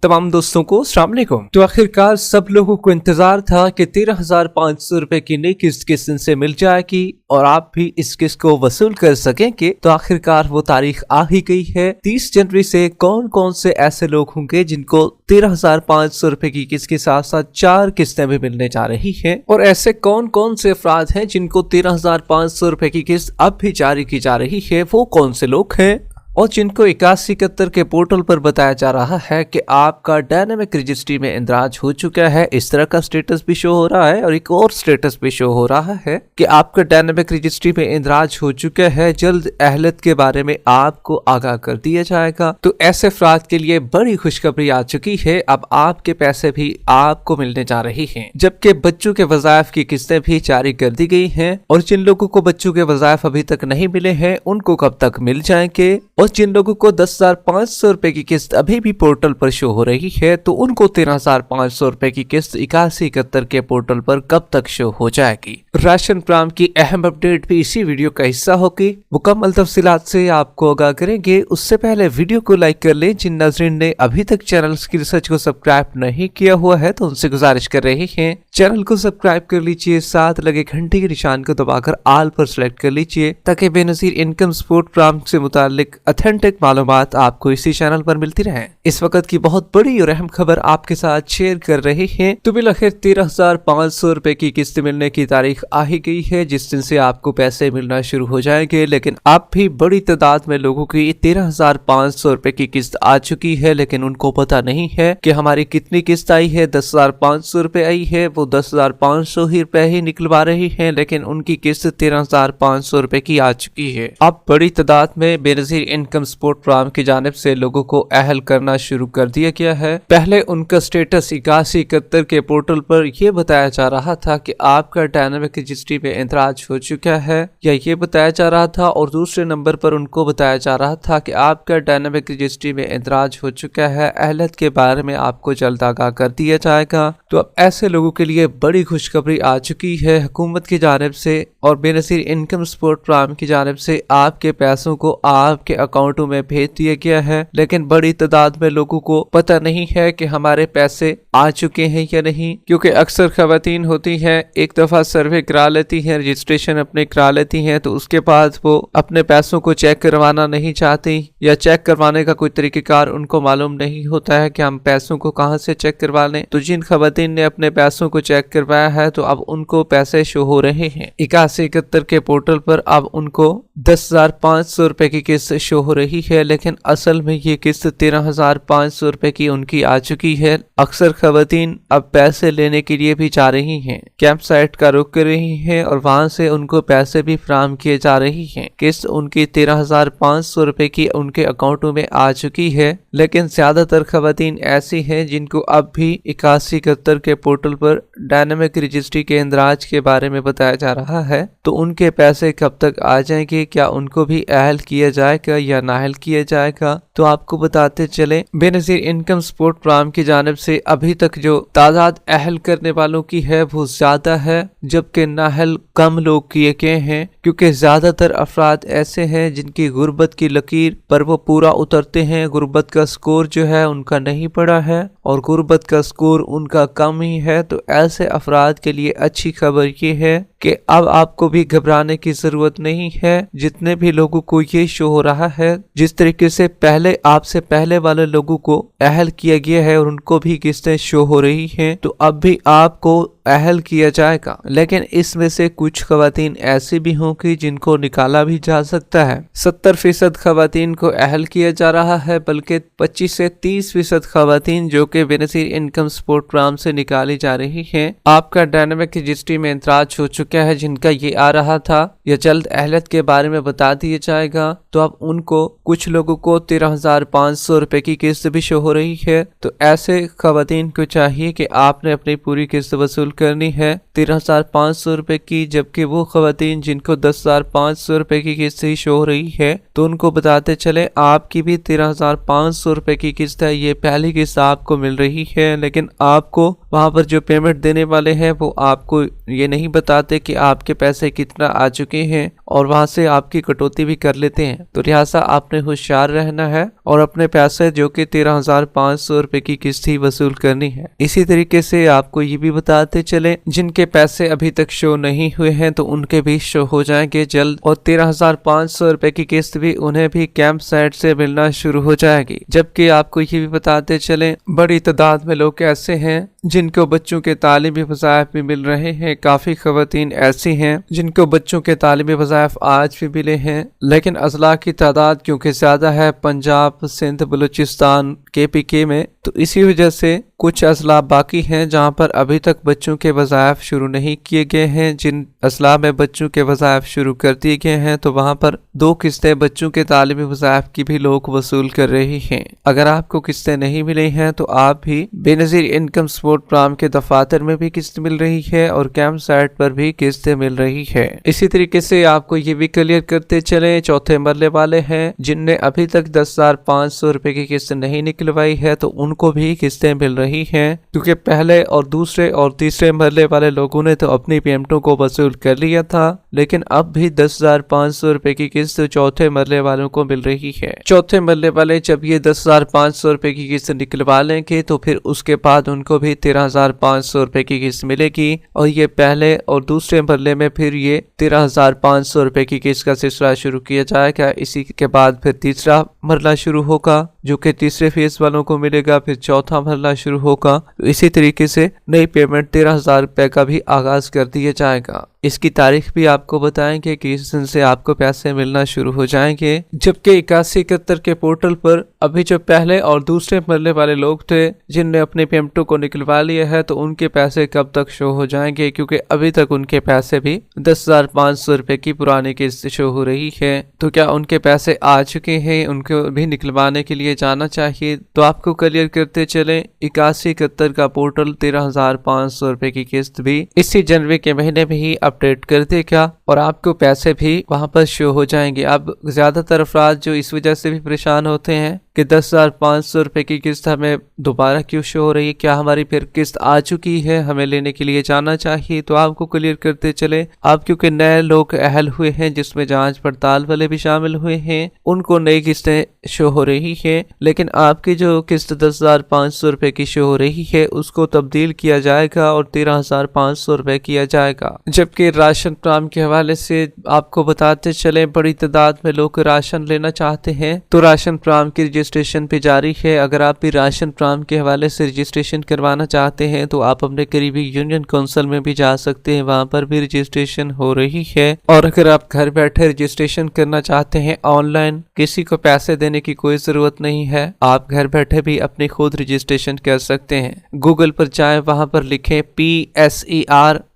तमाम दोस्तों को अस्सलाम वालेकुम। तो आखिरकार सब लोगों को इंतजार था कि 13,500 रुपए की नई किस्त किस दिन से मिल जाएगी और आप भी इस किस्त को वसूल कर सकेंगे। तो आखिरकार वो तारीख आ ही गई है। 30 जनवरी से कौन कौन से ऐसे लोग होंगे जिनको 13,500 रुपए की किस्त के साथ साथ 4 किस्तें भी मिलने जा रही है, और ऐसे कौन कौन से अफराद हैं जिनको 13,500 रुपए की किस्त अब भी जारी की जा रही है, वो कौन से लोग हैं, और जिनको 8171 के पोर्टल पर बताया जा रहा है कि आपका डायनामिक रजिस्ट्री में इंदराज हो चुका है। इस तरह का स्टेटस भी शो हो रहा है और एक और स्टेटस भी शो हो रहा है कि आपका डायनामिक रजिस्ट्री में इंदराज हो चुका है। जल्द अहलियत के बारे में आपको आगाह कर दिया जाएगा। तो ऐसे अफराद के लिए बड़ी खुशखबरी आ चुकी है। अब आपके पैसे भी आपको मिलने जा रही है, जबकि बच्चों के वज़ाइफ की किस्तें भी जारी कर दी गई है। और जिन लोगों को बच्चों के वज़ाइफ अभी तक नहीं मिले हैं उनको कब तक मिल जाएंगे, और जिन लोगों को 10,500 रुपए की किस्त अभी भी पोर्टल पर शो हो रही है तो उनको 13,500 रुपए की किस्त 8171 के पोर्टल पर कब तक शो हो जाएगी। राशन प्रोग्राम की अहम अपडेट भी इसी वीडियो का हिस्सा होगी। मुकम्मल तफसीलात से आपको आगाह करेंगे। उससे पहले वीडियो को लाइक कर लें। जिन नाज़रीन ने अभी तक चैनल की रिसर्च को सब्सक्राइब नहीं किया हुआ है तो उनसे गुजारिश कर रहे हैं चैनल को सब्सक्राइब कर लीजिए, साथ लगे घंटे के निशान को दबाकर ऑल पर सिलेक्ट कर लीजिए ताकि बेनजीर इनकम सपोर्ट प्रोग्राम से मुतालिक ऑथेंटिक मालूमात आपको इसी चैनल पर मिलती रहे। इस वक्त की बहुत बड़ी और अहम खबर आपके साथ शेयर कर रहे हैं। तो बिलाखिर 13,500 रुपए की किस्त मिलने की तारीख आ ही गई है, जिस दिन से आपको पैसे मिलना शुरू हो जाएंगे। लेकिन अब भी बड़ी तादाद में लोगों की 13,500 रुपए की किस्त आ चुकी है, लेकिन उनको पता नहीं है कि हमारी कितनी किस्त आई है। 10,500 रुपए आई है, वो 10,500 ही रुपए ही निकलवा रही है, लेकिन उनकी किस्त 13,500 रुपए की आ चुकी है। अब बड़ी तादाद में बेनजीर इनकम सपोर्ट प्रोग्राम की जानिब से लोगों को अहल करना शुरू कर दिया गया है। पहले उनका स्टेटस 8171 के पोर्टल पर यह बताया जा रहा था कि आपका डायनामिक रजिस्ट्री में इंदराज हो चुका है, या ये बताया जा रहा था, और दूसरे नंबर पर उनको बताया जा रहा था कि आपका डायनामिक रजिस्ट्री में इंदराज हो चुका है। अहलियत के बारे में आपको जल्द आगाह कर दिया जाएगा। तो अब ऐसे लोगों के लिए बड़ी खुशखबरी आ चुकी है हुकूमत की जानिब से और बेनजीर इनकम सपोर्ट प्रोग्राम की जानिब से। आपके पैसों को आपके अकाउंटों में भेज दिया गया है, लेकिन बड़ी तादाद में लोगों को पता नहीं है कि हमारे पैसे आ चुके हैं या नहीं, क्योंकि अक्सर खवातीन होती हैं एक दफा सर्वे करा लेती हैं, रजिस्ट्रेशन अपने करा लेती हैं, तो उसके बाद वो अपने पैसों को चेक करवाना नहीं चाहती, या चेक करवाने का कोई तरीकेकार उनको मालूम नहीं होता है कि हम पैसों को कहां से चेक करवा लें। तो जिन खवातीन ने अपने पैसों को चेक करवाया है तो अब उनको पैसे शो हो रहे हैं 8171 के पोर्टल पर। अब उनको 10,500 रुपए की किस्त शो हो रही है, लेकिन असल में ये किस्त 13,500 रुपए की उनकी आ चुकी है। अक्सर खवातीन अब पैसे लेने के लिए भी जा रही हैं, कैंप साइट का रुख कर रही हैं और वहां से उनको पैसे भी फराहम किए जा रही हैं। किस्त उनकी 13,500 रुपए की उनके अकाउंटों में आ चुकी है, लेकिन ज्यादातर खवातीन ऐसी हैं जिनको अब भी 8171 के पोर्टल पर डायनामिक रजिस्ट्री के इंदराज के बारे में बताया जा रहा है। तो उनके पैसे कब तक आ जाएंगे, क्या उनको भी अहल किया जाएगा या नाअहल किया जाएगा, तो आपको बताते चले बेनजीर इनकम सपोर्ट प्रोग्राम की जानिब से अभी तक जो तादाद अहल करने वालों की है वो ज्यादा है, जबकि नाअहल कम लोग किए गए हैं, क्योंकि ज्यादातर अफराद ऐसे हैं जिनकी गुर्बत की लकीर पर वो पूरा उतरते हैं। गुर्बत का स्कोर जो है उनका नहीं पड़ा है और गुर्बत का स्कोर उनका कम ही है। तो ऐसे अफराद के लिए अच्छी खबर ये है कि अब आपको भी घबराने की जरूरत नहीं है। जितने भी लोगों को ये शो हो रहा है, जिस तरीके से पहले आपसे पहले वाले लोगों को अहल किया गया है और उनको भी किस्तें शो हो रही हैं, तो अब भी आपको अहल किया जाएगा। लेकिन इसमें से कुछ खवातीन ऐसी भी होंगी जिनको निकाला भी जा सकता है। 70% खवातीन को अहल किया जा रहा है, बल्कि 25 से 30% खवातीन जो कि बेनजीर इनकम सपोर्ट प्रोग्राम से निकाली जा रही हैं। आपका डायनामिक रजिस्ट्री में इंदराज हो चुका है, जिनका ये आ रहा था या जल्द अहलियत के बारे में बता दिया जाएगा। तो अब उनको कुछ लोगों को 13,500 रुपए की किस्त भी शो हो रही है। तो ऐसे खवातीन को चाहिए कि आपने अपनी पूरी किस्त वसूल करनी है 13,500 रुपए की, जबकि वो खवातीन जिनको 10,500 रुपए की किस्त ही शो हो रही है तो उनको बताते चले आपकी भी 13,500 रुपए की किस्त है। ये पहली किस्त आपको मिल रही है, लेकिन आपको वहां पर जो पेमेंट देने वाले हैं वो आपको ये नहीं बताते कि आपके पैसे कितना आ चुके हैं और वहां से आपकी कटौती भी कर लेते हैं। तो लिहाजा आपने होशियार रहना है और अपने पैसे जो कि 13,500 रुपए की किस्त ही वसूल करनी है। इसी तरीके से आपको ये भी बताते चले जिनके पैसे अभी तक शो नहीं हुए हैं तो उनके भी शो हो जाएंगे जल्द, और 13,500 रुपए की किस्त भी उन्हें भी कैंप साइट से मिलना शुरू हो जाएगी। जबकि आपको ये भी बताते चले बड़ी तादाद में लोग ऐसे हैं जिनको बच्चों के तालीमी वज़ाइफ भी मिल रहे हैं। काफी खवातीन ऐसी हैं जिनको बच्चों के तालीमी वज़ाइफ आज भी मिले हैं, लेकिन अजला की तादाद क्योंकि ज्यादा है पंजाब, सिंध, बलूचिस्तान, KPK में, तो इसी वजह से कुछ अजला बाकी हैं जहां पर अभी तक बच्चों के वज़ाइफ शुरू नहीं किए गए हैं। जिन अजला में बच्चों के वज़ाइफ शुरू कर दिए गए हैं तो वहां पर 2 किस्तें बच्चों के तालीमी वज़ाइफ की भी लोग वसूल कर रहे हैं। अगर आपको किस्तें नहीं मिली हैं तो आप भी बेनज़ीर इनकम सपोर्ट प्रोग्राम के दफातर में भी किस्त मिल रही है और कैंप साइट पर भी किस्तें मिल रही है। इसी तरीके से आपको ये भी क्लियर करते चले चौथे मरले वाले हैं जिनने अभी तक 10,500 रुपए की किस्त नहीं निकलवाई है तो उनको भी किस्तें मिल रही हैं, क्योंकि पहले और दूसरे और तीसरे मरले वाले लोगों ने तो अपनी पेमेंटों को वसूल कर लिया था, लेकिन अब भी 10,500 रुपए की किस्त चौथे मरले वालों को मिल रही है। चौथे मरले वाले जब ये 10,500 रुपए की किस्त निकलवा लेंगे तो फिर उसके बाद उनको भी 13,500 रुपए की किस्त मिलेगी और ये पहले और दूसरे मरले में फिर ये 13,500 रुपए की किस्त का सिलसिला शुरू किया जाएगा। इसी के बाद फिर तीसरा मरला शुरू होगा जो कि तीसरे फेज वालों को मिलेगा, फिर चौथा मरला शुरू होगा। तो इसी तरीके से नई पेमेंट 13,000 रुपए का भी आगाज कर दिया जाएगा। इसकी तारीख भी आपको बताएंगे कि इस दिन से आपको पैसे मिलना शुरू हो जाएंगे। जबकि 8171 के पोर्टल पर अभी जो पहले और दूसरे मरले वाले लोग थे जिनने अपने पेमेंटों को निकलवा लिया है तो उनके पैसे कब तक शो हो जाएंगे, क्योंकि अभी तक उनके पैसे भी 10,500 रुपए की पुरानी किस्त शो हो रही है। तो क्या उनके पैसे आ चुके हैं, उनको भी निकलवाने के लिए जाना चाहिए। तो आपको क्लियर करते चले 8171 का पोर्टल 13,500 रुपए की किस्त भी इसी जनवरी के महीने में ही अपडेट कर देगा और आपको पैसे भी वहां पर शो हो जाएंगे। अब ज्यादातर अफराद जो इस वजह से भी परेशान होते हैं कि 10,500 रुपए की किस्त हमें दोबारा क्यों शो हो रही है, क्या हमारी फिर किस्त आ चुकी है, हमें लेने के लिए जाना चाहिए। तो आपको क्लियर करते चले आप क्योंकि नए लोग अहल हुए हैं जिसमें जांच पड़ताल वाले भी शामिल हुए हैं, उनको नई किस्तें शो हो रही है, लेकिन आपकी जो किस्त 10,500 रुपए की शो हो रही है उसको तब्दील किया जाएगा और 13,500 रुपए किया जाएगा। जबकि राशन प्रोग्राम के हवाले से आपको बताते चले बड़ी तादाद में लोग राशन लेना चाहते हैं तो राशन प्रोग्राम की रजिस्ट्रेशन पे जारी है। अगर आप भी राशन प्रोग्राम के हवाले से रजिस्ट्रेशन करवाना चाहते हैं तो आप अपने करीबी यूनियन काउंसिल में भी जा सकते हैं, वहां पर भी रजिस्ट्रेशन हो रही है। और अगर आप घर बैठे रजिस्ट्रेशन करना चाहते हैं ऑनलाइन, किसी को पैसे देने की कोई जरूरत नहीं है, आप घर बैठे भी अपनी खुद रजिस्ट्रेशन कर सकते हैं। गूगल पर जाएं, वहां पर लिखें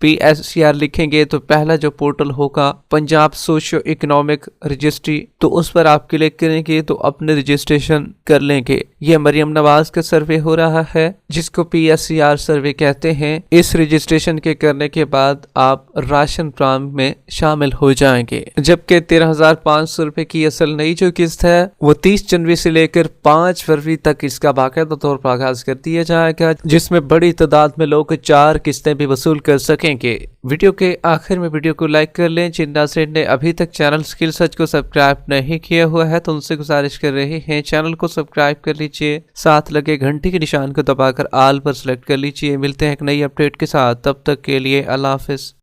PSER लिखेंगे तो पहला जो पोर्टल होगा पंजाब सोशियो इकोनॉमिक रजिस्ट्री, तो उस पर आप क्लिक करेंगे तो अपने रजिस्ट्रेशन कर लेंगे। ये मरियम नवाज का सर्वे हो रहा है जिसको PSER सर्वे कहते हैं। इस रजिस्ट्रेशन के करने के बाद आप राशन प्रोग्राम में शामिल हो जाएंगे। जबकि 13,500 रुपए की असल नई जो किस्त है वो 30 जनवरी से लेकर 5 फरवरी तक इसका बाकायदा तौर पर आगाज कर दिया जाएगा, जिसमें बड़ी तादाद में लोग 4 किस्तें भी वसूल कर सकेंगे। वीडियो के आखिर में वीडियो को लाइक कर लें। जिन नाज़रीन ने अभी तक चैनल स्किल सर्च को सब्सक्राइब नहीं किया हुआ है तो उनसे गुजारिश कर रहे हैं चैनल को सब्सक्राइब कर लीजिए, साथ लगे घंटी के निशान को दबाकर आल पर सिलेक्ट कर लीजिए। मिलते हैं एक नई अपडेट के साथ, तब तक के लिए अल्लाह हाफिज।